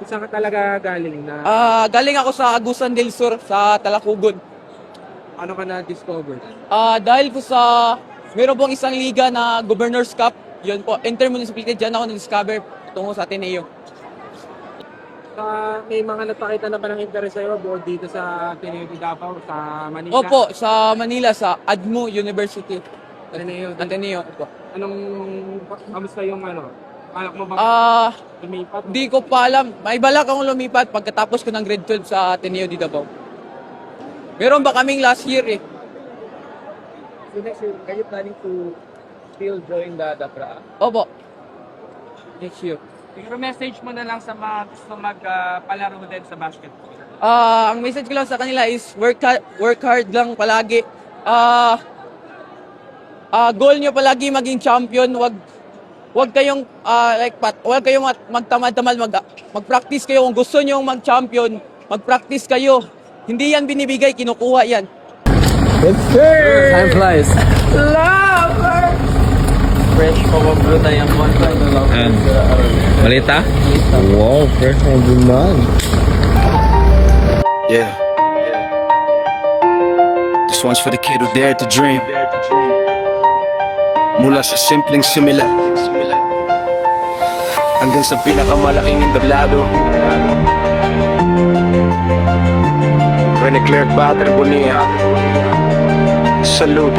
Saan ka talaga galing na Galing ako sa Agusan del Sur sa Talakugod. ano ka na-discover? Dahil po meron pong isang liga na Governor's Cup. Yun po, intermunicipality, dyan ako na-discover tungo sa Ateneo. May mga napakita na ba ng interest sa'yo bukod dito sa Ateneo de Davao, sa Manila? Opo, sa Manila, sa ADMU University. Ateneo. Opo. Kamusta yung balak mo bang lumipat? Di ko pa alam. May balak akong lumipat pagkatapos ko ng grade 12 sa Ateneo de Davao. Meron ba kaming last year eh? So next year, are you planning to still join the DAPRA? Opo. Next year. Siguro message mo na lang sa mga gusto magpalaro din sa basketball. Ang message ko lang sa kanila is work hard lang palagi. Goal nyo palagi maging champion. Wag kayong wag kayong magtamad-tamad, mag-practice kayo kung gusto niyo mag-champion, mag-practice kayo. Hindi yan binibigay, kinukuha yan. Yes, sir! Time flies. Lover! Fresh pabablo na yung mga Malita? Wow, fresh na bulan. Yeah. This one's for the kid who dared to dream. Mula sa simpleng simula hanggang sa pinakamalaking entablado. Rene Clerc Bater Bonilla. Salute.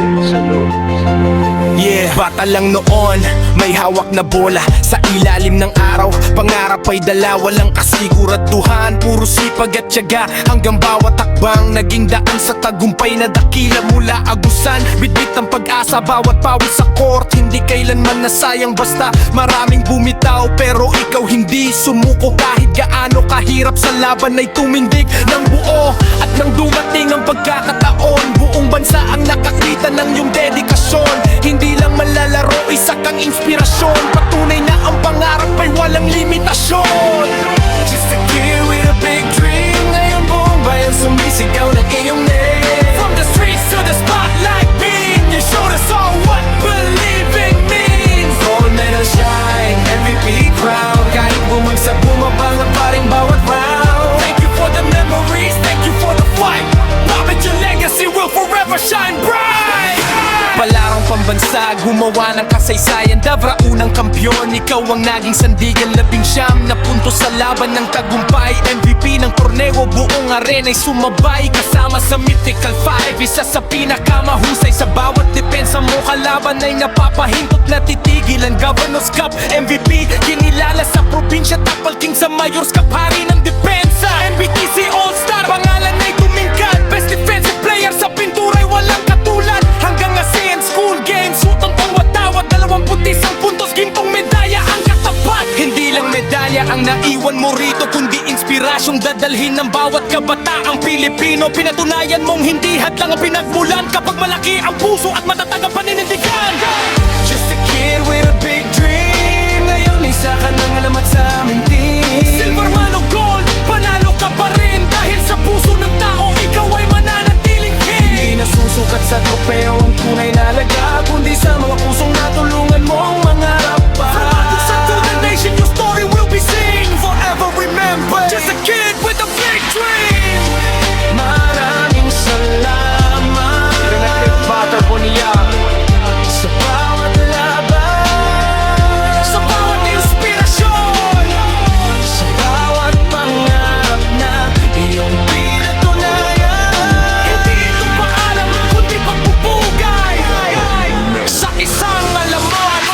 Yeah, bata lang noon, may hawak na bola sa ilalim ng araw. Pangarap ay dala, walang kasiguraduhan. Puro sipag at tiyaga hanggang bawat takbang naging daan sa tagumpay na dakila mula Agusan. Bitbit ang pag-asa, bawat pawis sa court. Hindi kailanman nasayang basta maraming bumitaw. Pero ikaw hindi sumuko kahit gaano kahirap sa laban ay tumindig ng buo. At nang dumating ang pagkakataon, buong bansa ang nakakita ng iyong dedikasyon. Hindi lang malalaro, isa kang inspirasyon. Patunay na ang pangarap ay walang limitasyon. Just a kid with a big dream. Ngayon buong bayan sumisigaw ng iyong name. From the streets to the spotlight beam, you showed us all what believing means. Gold medal shine, MVP crown. Kahit bumagsak bumabang ang paring bawat round. Thank you for the memories, thank you for the fight. Robert, your legacy will forever shine bright. Palarong pambansa, gumawa ng kasaysayan. Davra unang kampyon, ikaw ang naging sandigan. 19 na punto sa laban ng tagumpay. MVP ng torneo, buong arena'y sumabay. Kasama sa Mythical 5, isa sa pinakamahusay. Sa bawat depensa mo kalaban ay napapahintot na titigilan. Governor's Cup MVP, kinilala sa probinsya. Tapal King sa Mayor's Cup, hari ng depensa. MBTC All-Star, pangalan ay tumingkad. Best defensive player sa pintura'y walang katulad. Hanggang ASEAN School Games, utang tawad-tawad. 21 puntos, gintong medalya ang katapat. Hindi lang medalya ang naiwan mo rito, kundi inspirasyong dadalhin ng bawat kabataang Pilipino. Pinatunayan mong hindi hadlang ang pinagmulan kapag malaki ang puso at matatag ang paninindigan. Just a kid with a big dream. Ngayon isa ka nang alamat sa aming team. Silver man o gold, panalo ka pa rin. Dahil sa puso ng tao, ikaw ay mananatiling king. Hindi nasusukat sa tropeo ang tunay na laga, kundi sa mga pusong natulungan mong mangarap pa. From Agusan to the nation, your story will be seen. Forever remember, just a kid with a big dream. Maraming salamat Rene Clerc Bater Bonilla sa bawat laban, sa bawat inspirasyon, sa bawat pangarap na iyong pinatunayan. Hindi ito paalam, kundi pagpupugay sa isang alaman.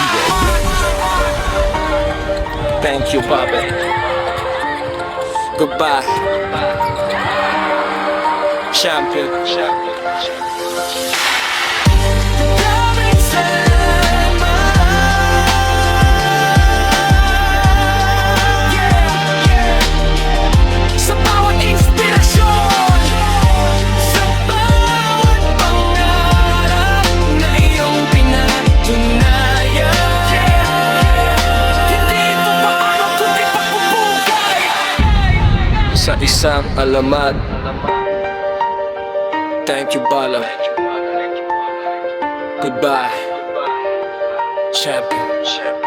Thank you, Papa. Goodbye, champion. Maraming salamat. Sa bawat inspirasyon, sa bawat pangarap na iyong pinatunayan. Hindi ito paano kundi pagpupugay sa isang alamat. Thank you, Bala. Goodbye, champion.